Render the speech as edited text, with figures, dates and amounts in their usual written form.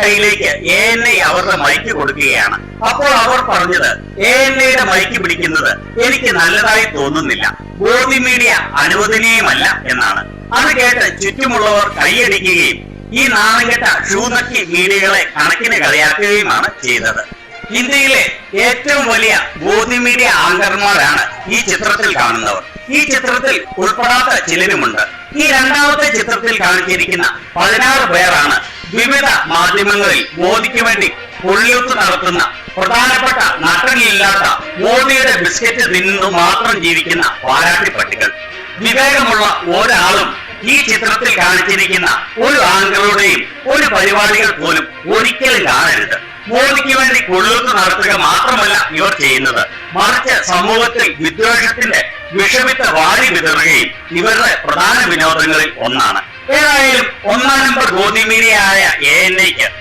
കയ്യിലേക്ക് ANI അവരുടെ mic കൊടുക്കുകയാണ്. അപ്പോൾ അവർ പറഞ്ഞത്, ANIയുടെ മൈക്ക് പിടിക്കുന്നത് എനിക്ക് നല്ലതായി തോന്നുന്നില്ല, ഗോധി മീഡിയ അനുവദനീയമല്ല എന്നാണ്. അത് കേട്ട് ചുറ്റുമുള്ളവർ കൈയടിക്കുകയും ഈ നാണംകെട്ട ഷൂനക്കി മീഡിയകളെ കണക്കിന് കളിയാക്കുകയുമാണ് ചെയ്തത്. ഇന്ത്യയിലെ ഏറ്റവും വലിയ ഗോധി മീഡിയ ആങ്കർമാരാണ് ഈ ചിത്രത്തിൽ കാണുന്നവർ. ഈ ചിത്രത്തിൽ ഉൾപ്പെടാത്ത ചിലരുമുണ്ട്. ഈ രണ്ടാമത്തെ ചിത്രത്തിൽ കാണിച്ചിരിക്കുന്ന 16 പേരാണ് വിവിധ മാധ്യമങ്ങളിൽ മോദിക്ക് വേണ്ടി കൊള്ളിയൊത്ത് നടത്തുന്ന പ്രധാനപ്പെട്ട നട്ടലില്ലാത്ത മോദിയുടെ ബിസ്ക്കറ്റ് തിന്നു മാത്രം ജീവിക്കുന്ന പാരാട്ടിപ്പട്ടികൾ. വിവേകമുള്ള ഒരാളും ഈ ചിത്രത്തിൽ കാണിച്ചിരിക്കുന്ന ഒരു ആങ്കറുടെയും ഒരു പരിപാടികൾ പോലും ഒരിക്കലും കാണരുത്. മോദിക്ക് വേണ്ടി കൊള്ളിയൊത്ത് നടത്തുക മാത്രമല്ല ഇവർ ചെയ്യുന്നത്, മറിച്ച് സമൂഹത്തിൽ വിദ്വേഷത്തിന്റെ വിഷവിത്ത് വാരി വിതറുകയും ഇവരുടെ പ്രധാന വിനോദങ്ങളിൽ ഒന്നാണ്. ഏതായാലും ഒന്നാം നമ്പർ ഗോധി മീഡിയ ആയ ANIക്ക്